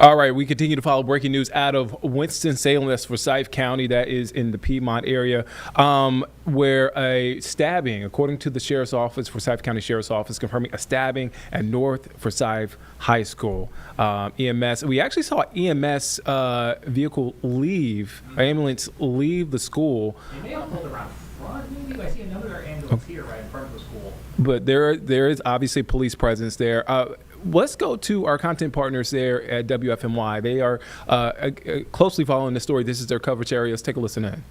All right, we continue to follow breaking news out of Winston-Salem, that's Forsyth County, that is in the Piedmont area, where a stabbing, according to the Sheriff's Office, Forsyth County Sheriff's Office, confirming a stabbing at North Forsyth High School. EMS, we actually saw EMS vehicle leave, ambulance leave the school. They may have pulled around front, maybe. I see another ambulance here right in front of the school. But there is obviously police presence there. Let's go to our content partners there at WFMY. They are closely following the story. This is their coverage area. Let's take a listen in.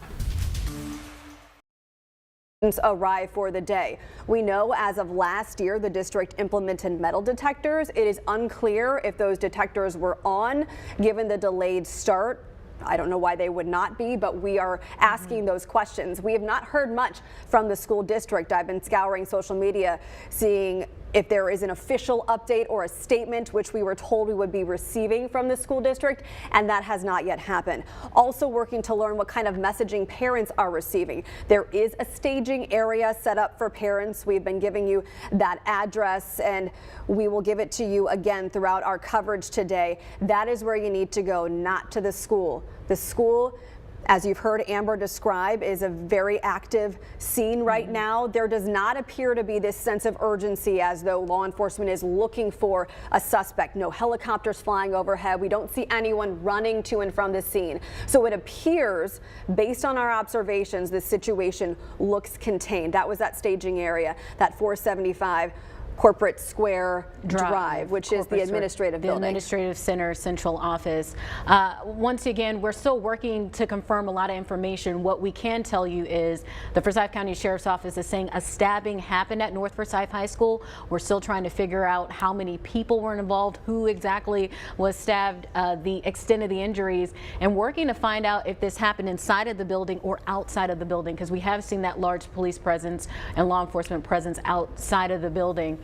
Arrive for the day. We know as of last year, the district implemented metal detectors. It is unclear if those detectors were on given the delayed start. I don't know why they would not be, but we are asking those questions. We have not heard much from the school district. I've been scouring social media, seeing if there is an official update or a statement, which we were told we would be receiving from the school district, and that has not yet happened. Also working to learn what kind of messaging parents are receiving. There is a staging area set up for parents. We've been giving you that address, and we will give it to you again throughout our coverage today. That is where you need to go, not to the school. The school, as you've heard Amber describe, is a very active scene right now. There does not appear to be this sense of urgency as though law enforcement is looking for a suspect. No helicopters flying overhead. We don't see anyone running to and from the scene. So it appears, based on our observations, this situation looks contained. That was that staging area, that 475 Corporate Square Drive, which is the administrative building. The administrative center, central office. Once again, we're still working to confirm a lot of information. What we can tell you is the Forsyth County Sheriff's Office is saying a stabbing happened at North Forsyth High School. We're still trying to figure out how many people were involved, who exactly was stabbed, the extent of the injuries, and working to find out if this happened inside of the building or outside of the building, because we have seen that large police presence and law enforcement presence outside of the building.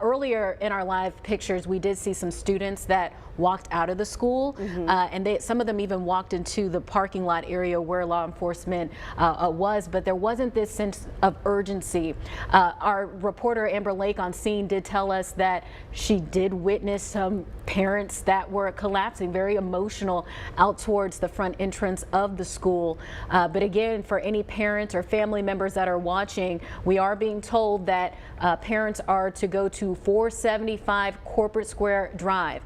Earlier in our live pictures, we did see some students that walked out of the school, and some of them even walked into the parking lot area where law enforcement was, but there wasn't this sense of urgency. Our reporter Amber Lake on scene did tell us that she did witness some parents that were collapsing, very emotional, out towards the front entrance of the school. But again, for any parents or family members that are watching, we are being told that parents are to go to 475 Corporate Square Drive.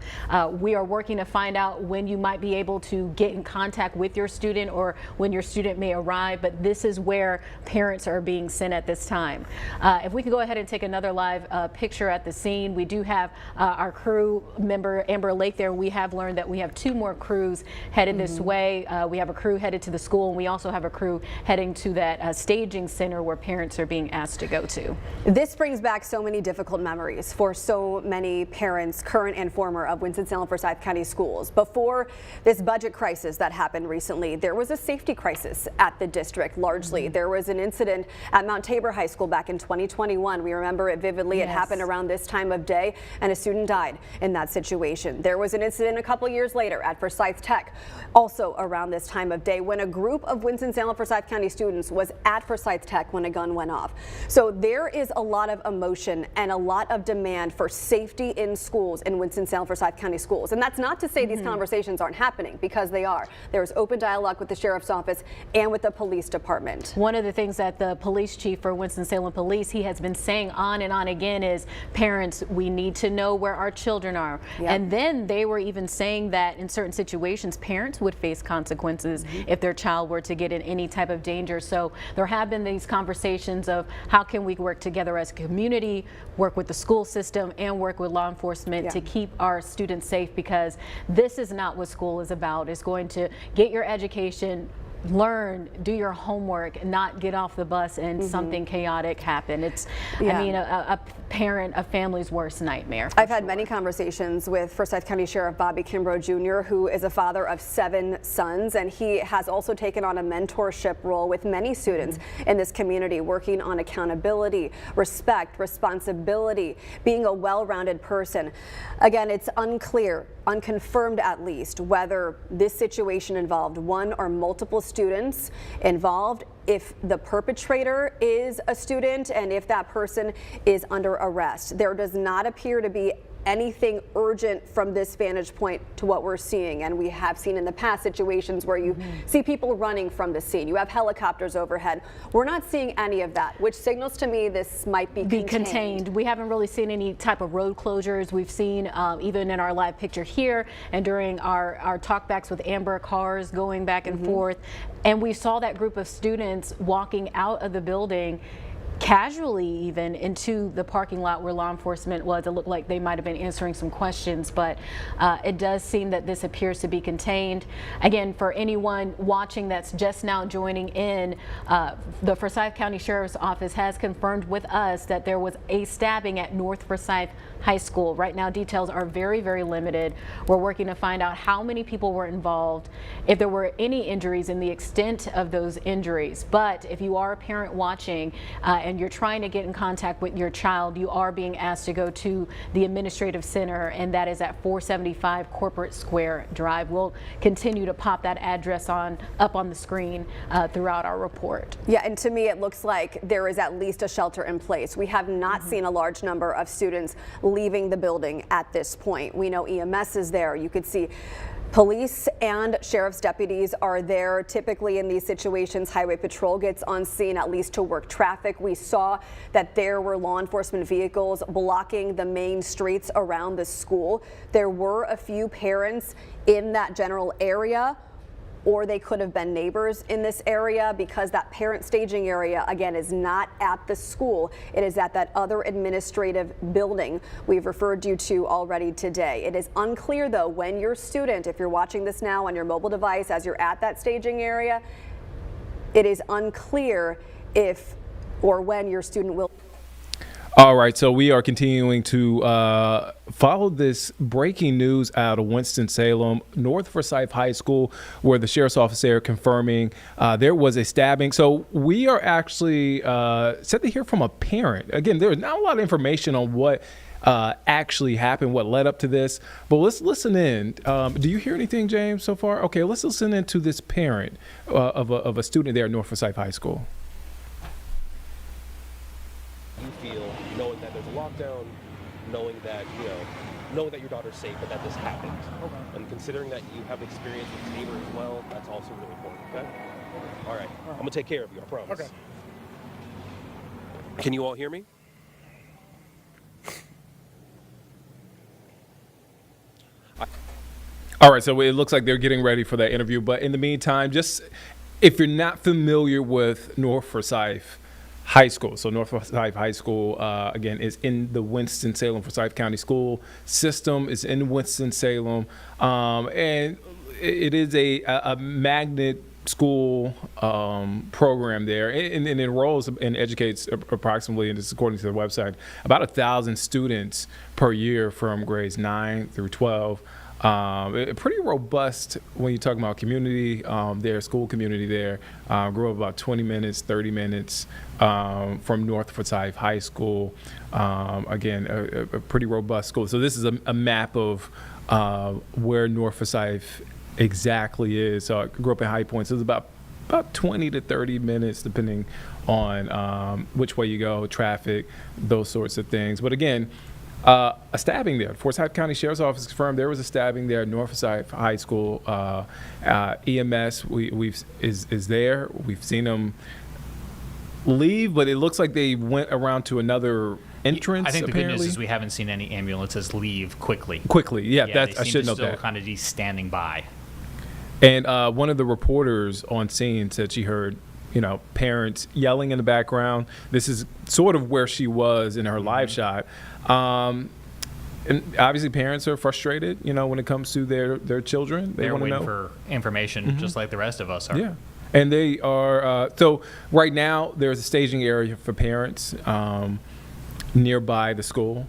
We are working to find out when you might be able to get in contact with your student or when your student may arrive, but this is where parents are being sent at this time. If we could go ahead and take another live picture at the scene. We do have our crew member Amber Lake there. We have learned that we have 2 more crews headed this way. We have a crew headed to the school, and we also have a crew heading to that staging center where parents are being asked to go to. This brings back so many difficult memories for so many parents, current and former, of Winston-Salem Forsyth County Schools. Before this budget crisis that happened recently, there was a safety crisis at the district largely. There was an incident at Mount Tabor High School back in 2021. We remember it vividly. Yes. It happened around this time of day, and a student died in that situation. There was an incident a couple years later at Forsyth Tech, also around this time of day, when a group of Winston-Salem Forsyth County students was at Forsyth Tech when a gun went off. So there is a lot of emotion and a lot of demand for safety in schools in Winston-Salem Forsyth County schools. And that's not to say these conversations aren't happening, because they are. There's open dialogue with the Sheriff's Office and with the police department. One of the things that the police chief for Winston-Salem Police, he has been saying on and on again is, parents, we need to know where our children are. Yep. And then they were even saying that in certain situations, parents would face consequences if their child were to get in any type of danger. So there have been these conversations of how can we work together as a community, work with the school system, and work with law enforcement to keep our students safe, because this is not what school is about. It's going to get your education, learn, do your homework, not get off the bus and something chaotic happen. It's, I mean, a parent, a family's worst nightmare. I've had many conversations with Forsyth County Sheriff Bobby Kimbrough Jr., who is a father of 7 sons, and he has also taken on a mentorship role with many students in this community, working on accountability, respect, responsibility, being a well-rounded person. Again, it's unclear, unconfirmed at least, whether this situation involved one or multiple students involved, if the perpetrator is a student, and if that person is under arrest. There does not appear to be anything urgent from this vantage point to what we're seeing. And we have seen in the past situations where you see people running from the scene. You have helicopters overhead. We're not seeing any of that, which signals to me this might be contained. We haven't really seen any type of road closures. We've seen even in our live picture here and during our talkbacks with Amber, cars going back and forth. And we saw that group of students walking out of the building casually even into the parking lot where law enforcement was. It looked like they might have been answering some questions, but it does seem that this appears to be contained. Again, for anyone watching that's just now joining in, the Forsyth County Sheriff's Office has confirmed with us that there was a stabbing at North Forsyth High School. Right now, details are very, very limited. We're working to find out how many people were involved, if there were any injuries, and the extent of those injuries. But if you are a parent watching and you're trying to get in contact with your child, you are being asked to go to the administrative center, and that is at 475 Corporate Square Drive. We'll continue to pop that address up on the screen throughout our report. Yeah, and to me it looks like there is at least a shelter in place. We have not seen a large number of students leaving the building at this point. We know EMS is there. You could see police and sheriff's deputies are there. Typically in these situations, Highway Patrol gets on scene at least to work traffic. We saw that there were law enforcement vehicles blocking the main streets around the school. There were a few parents in that general area, or they could have been neighbors in this area, because that parent staging area, again, is not at the school. It is at that other administrative building we've referred you to already today. It is unclear, though, when your student, if you're watching this now on your mobile device as you're at that staging area, it is unclear if or when your student will. All right, so we are continuing to follow this breaking news out of Winston-Salem, North Forsyth High School, where the sheriff's office there confirming there was a stabbing. So we are actually set to hear from a parent. Again, there's not a lot of information on what actually happened, what led up to this, but let's listen in. Do you hear anything, James, so far? Okay, let's listen in to this parent of a student there at North Forsyth High School. You feel knowing that there's a lockdown, knowing that your daughter's safe, but that this happened. Okay. And considering that you have experience with this neighbor as well, that's also really important. Okay. All right. I'm gonna take care of you. I promise. Okay. Can you all hear me? All right, so it looks like they're getting ready for that interview, but in the meantime, just if you're not familiar with North Forsyth High School. So North Forsyth High School, again, is in the Winston-Salem Forsyth County school system. It's in Winston-Salem, and it is a magnet school program there, and enrolls and educates approximately, and this is according to the website, about 1,000 students per year from grades 9 through 12. Pretty robust when you talk about community, their school community there. Grew up about 20 minutes, 30 minutes from North Forsyth High School. Again, a pretty robust school. So this is a map of where North Forsyth exactly is. So I grew up in High Point, so it's about 20 to 30 minutes, depending on which way you go, traffic, those sorts of things. But again, a stabbing there. Forsyth County Sheriff's Office confirmed there was a stabbing there at North Forsyth High School. EMS is there. We've seen them leave, but it looks like they went around to another entrance. I think the apparently. good news is we haven't seen any ambulances leave quickly. Yeah, They I seem should to know still that. kind of be standing by. And one of the reporters on scene said she heard, parents yelling in the background. This is sort of where she was in her live shot. And obviously parents are frustrated, when it comes to their children. They They're want to waiting know. for information, just like the rest of us are. Yeah. And they are, so right now there's a staging area for parents nearby the school.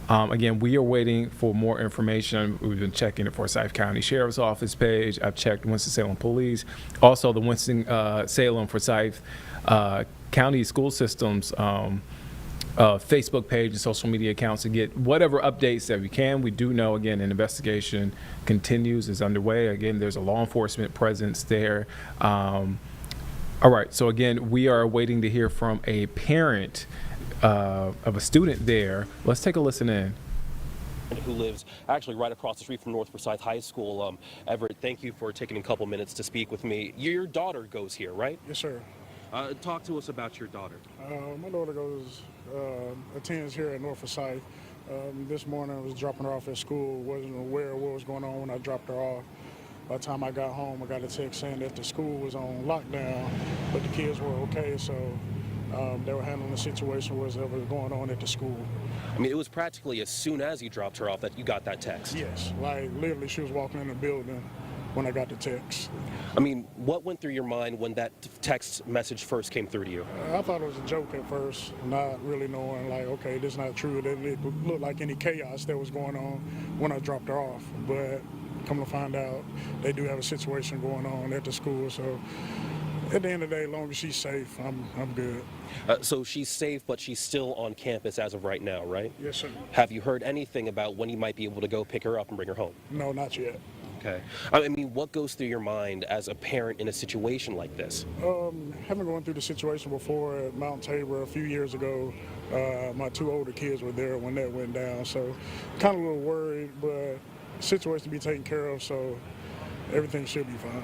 Again, we are waiting for more information. We've been checking the Forsyth County Sheriff's Office page. I've checked Winston-Salem Police. Also, the Winston-Salem Forsyth County School Systems Facebook page and social media accounts to get whatever updates that we can. We do know, again, an investigation continues, is underway. Again, there's a law enforcement presence there. All right, so again, we are waiting to hear from a parent of a student there. Let's take a listen in. who lives actually right across the street from North Forsyth High School. Everett, thank you for taking a couple minutes to speak with me. Your daughter goes here, right? Yes, sir. Talk to us about your daughter. My daughter attends here at North Forsyth. This morning I was dropping her off at school, wasn't aware of what was going on when I dropped her off. By the time I got home, I got a text saying that the school was on lockdown, but the kids were okay, so they were handling the situation whatever was going on at the school. I mean, it was practically as soon as you dropped her off that you got that text. Yes, like literally she was walking in the building when I got the text. I mean, what went through your mind when that text message first came through to you? I thought it was a joke at first, not really knowing, like, okay, this is not true. It didn't look like any chaos that was going on when I dropped her off. But come to find out, they do have a situation going on at the school. So at the end of the day, as long as she's safe, I'm good. So she's safe, but she's still on campus as of right now, right? Yes, sir. Have you heard anything about when you might be able to go pick her up and bring her home? No, not yet. Okay. I mean, what goes through your mind as a parent in a situation like this? Having gone through the situation before at Mount Tabor a few years ago, my two older kids were there when that went down, so kind of a little worried, but situation to be taken care of, so everything should be fine.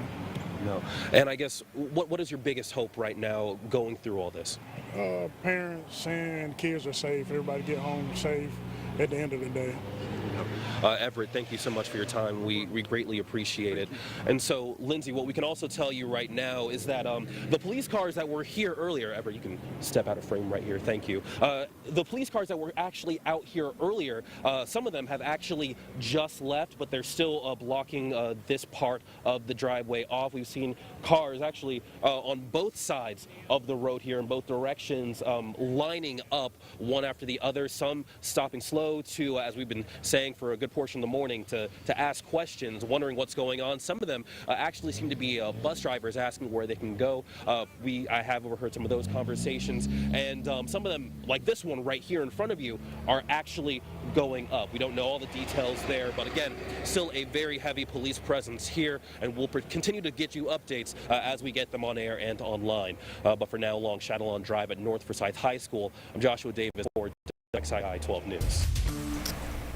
No. And I guess, what is your biggest hope right now going through all this? Parents saying kids are safe, everybody get home safe at the end of the day. Everett, thank you so much for your time. We greatly appreciate it. And so, Lindsay, what we can also tell you right now is that the police cars that were here earlier, Everett, you can step out of frame right here, thank you. The police cars that were actually out here earlier, some of them have actually just left, but they're still blocking this part of the driveway off. We've seen cars actually on both sides of the road here in both directions, lining up one after the other, some stopping slow to, as we've been saying for a good portion of the morning, to ask questions, wondering what's going on. Some of them actually seem to be bus drivers asking where they can go. I have overheard some of those conversations, and some of them, like this one right here in front of you, are actually going up. We don't know all the details there, but again, still a very heavy police presence here, and we'll continue to get you updates as we get them on air and online. But for now, along Shadowlawn Drive at North Forsyth High School, I'm Joshua Davis for XII 12 News.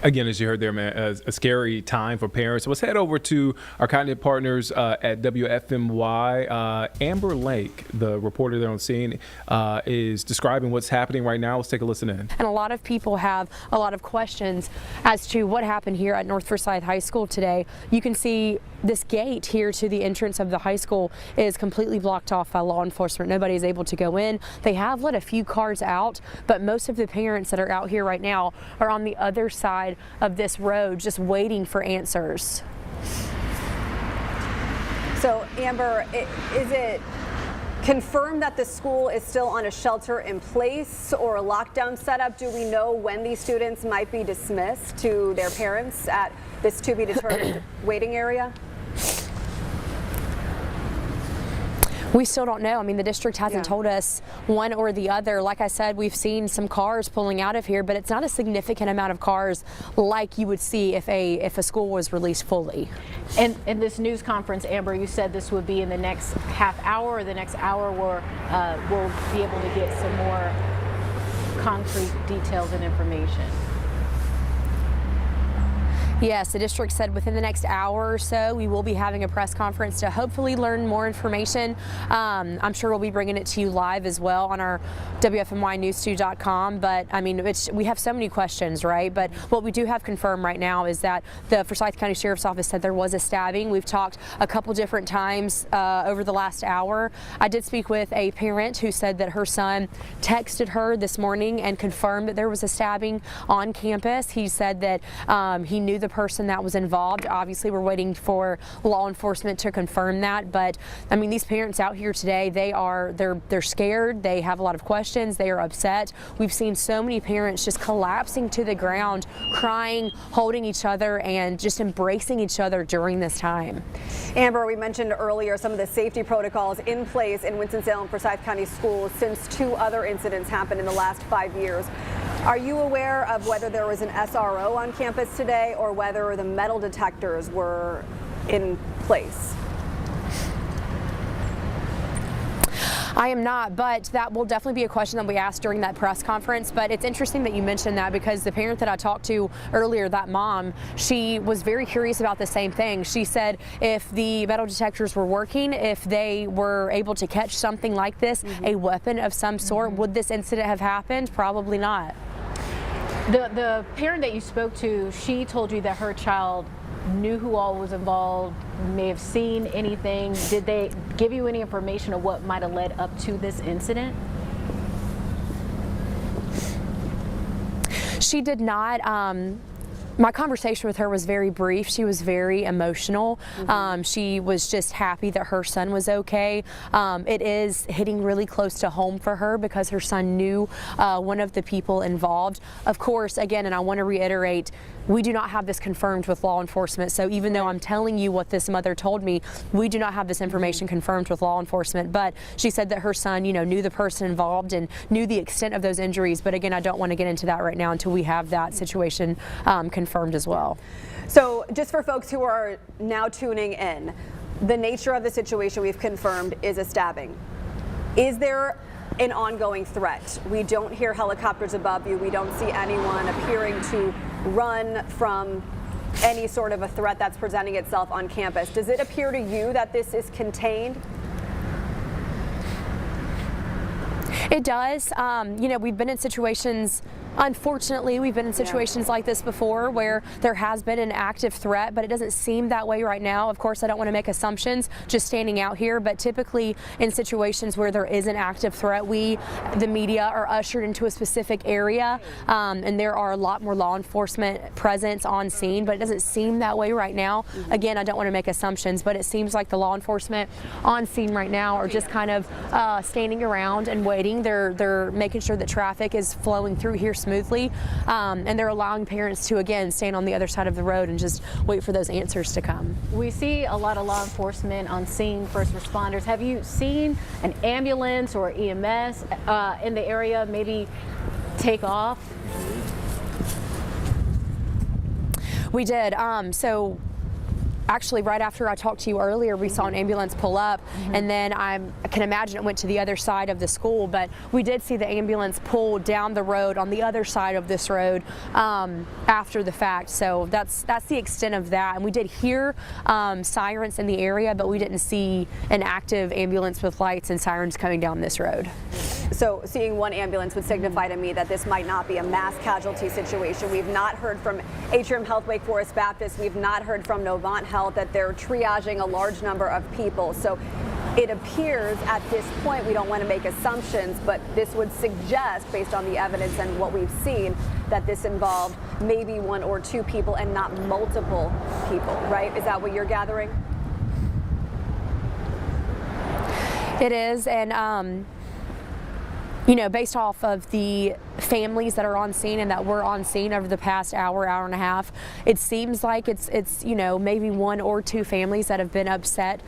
Again, as you heard there, man, a scary time for parents. So let's head over to our content partners at WFMY. Amber Lake, the reporter there on scene, is describing what's happening right now. Let's take a listen in. And a lot of people have a lot of questions as to what happened here at North Forsyth High School today. You can see this gate here to the entrance of the high school is completely blocked off by law enforcement. Nobody is able to go in. They have let a few cars out, but most of the parents that are out here right now are on the other side of this road just waiting for answers. So, Amber, is it confirmed that the school is still on a shelter in place or a lockdown setup? Do we know when these students might be dismissed to their parents at this to be determined waiting area? We still don't know. I mean, the district hasn't told us one or the other. Like I said, we've seen some cars pulling out of here, but it's not a significant amount of cars like you would see if a school was released fully. And in this news conference, Amber, you said this would be in the next half hour or the next hour where we'll be able to get some more concrete details and information. Yes, the district said within the next hour or so we will be having a press conference to hopefully learn more information. I'm sure we'll be bringing it to you live as well on our WFMYnews2.com. But I mean, we have so many questions, right? But what we do have confirmed right now is that the Forsyth County Sheriff's Office said there was a stabbing. We've talked a couple different times over the last hour. I did speak with a parent who said that her son texted her this morning and confirmed that there was a stabbing on campus. He said that he knew the person that was involved. Obviously, we're waiting for law enforcement to confirm that, but I mean, these parents out here today, they're scared. They have a lot of questions. They are upset. We've seen so many parents just collapsing to the ground, crying, holding each other, and just embracing each other during this time. Amber, we mentioned earlier some of the safety protocols in place in Winston-Salem Forsyth County Schools since 2 other incidents happened in the last 5 years. Are you aware of whether there was an SRO on campus today or whether the metal detectors were in place? I am not, but that will definitely be a question that we asked during that press conference. But it's interesting that you mentioned that, because the parent that I talked to earlier, that mom, she was very curious about the same thing. She said if the metal detectors were working, if they were able to catch something like this, a weapon of some sort, would this incident have happened? Probably not. The parent that you spoke to, she told you that her child knew who all was involved, may have seen anything. Did they give you any information of what might have led up to this incident? She did not. My conversation with her was very brief. She was very emotional. She was just happy that her son was okay. It is hitting really close to home for her because her son knew one of the people involved. Of course, again, and I want to reiterate, we do not have this confirmed with law enforcement. So even though I'm telling you what this mother told me, we do not have this information confirmed with law enforcement. But she said that her son, knew the person involved and knew the extent of those injuries. But again, I don't want to get into that right now until we have that situation confirmed as well. So just for folks who are now tuning in, the nature of the situation we've confirmed is a stabbing. Is there an ongoing threat? We don't hear helicopters above you. We don't see anyone appearing to run from any sort of a threat that's presenting itself on campus. Does it appear to you that this is contained? It does. We've been in situations, unfortunately, we've been in situations like this before where there has been an active threat, but it doesn't seem that way right now. Of course, I don't want to make assumptions just standing out here, but typically in situations where there is an active threat, we, the media, are ushered into a specific area, and there are a lot more law enforcement presence on scene, but it doesn't seem that way right now. Again, I don't want to make assumptions, but it seems like the law enforcement on scene right now are just kind of standing around and waiting. They're making sure that traffic is flowing through here smoothly, and they're allowing parents to, again, stand on the other side of the road and just wait for those answers to come. We see a lot of law enforcement on scene, first responders. Have you seen an ambulance or EMS in the area maybe take off? We did. So actually, right after I talked to you earlier, we saw an ambulance pull up, and then I can imagine it went to the other side of the school, but we did see the ambulance pull down the road on the other side of this road after the fact. So that's the extent of that. And we did hear sirens in the area, but we didn't see an active ambulance with lights and sirens coming down this road. So seeing one ambulance would signify to me that this might not be a mass casualty situation. We've not heard from Atrium Health Wake Forest Baptist. We've not heard from Novant Health that they're triaging a large number of people. So it appears at this point, we don't want to make assumptions, but this would suggest, based on the evidence and what we've seen, that this involved maybe one or two people and not multiple people, right? Is that what you're gathering? It is, and based off of the families that are on scene and that were on scene over the past hour and a half, it seems like it's maybe one or two families that have been upset,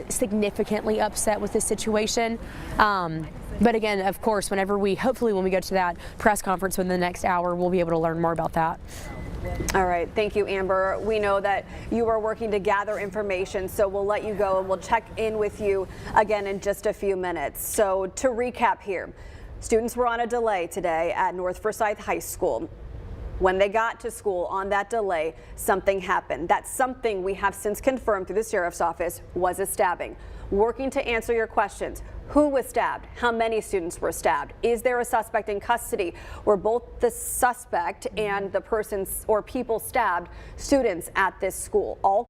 significantly upset with this situation. But again, of course, hopefully when we go to that press conference within the next hour, we'll be able to learn more about that. All right. Thank you, Amber. We know that you are working to gather information, so we'll let you go and we'll check in with you again in just a few minutes. So to recap here, students were on a delay today at North Forsyth High School. When they got to school on that delay, something happened. That something we have since confirmed through the sheriff's office was a stabbing. Working to answer your questions. Who was stabbed? How many students were stabbed? Is there a suspect in custody? Were both the suspect and the persons or people stabbed students at this school?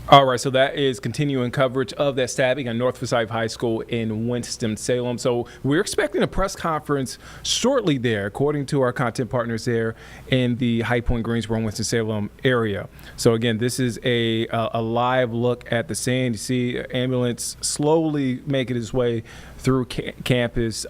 All right, so that is continuing coverage of that stabbing at North Forsyth High School in Winston-Salem. So we're expecting a press conference shortly there, according to our content partners there in the High Point, Greensboro, Winston-Salem area. So again, this is a live look at the scene. You see ambulance slowly making its way through campus.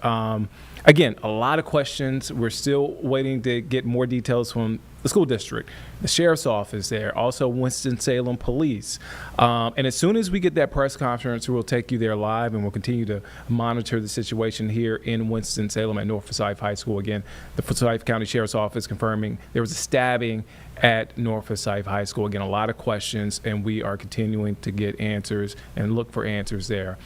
Again, a lot of questions. We're still waiting to get more details from the school district, the sheriff's office there, also Winston-Salem police. And as soon as we get that press conference, we'll take you there live, and we'll continue to monitor the situation here in Winston-Salem at North Forsyth High School. Again, the Forsyth County Sheriff's Office confirming there was a stabbing at North Forsyth High School. Again, a lot of questions, and we are continuing to get answers and look for answers there.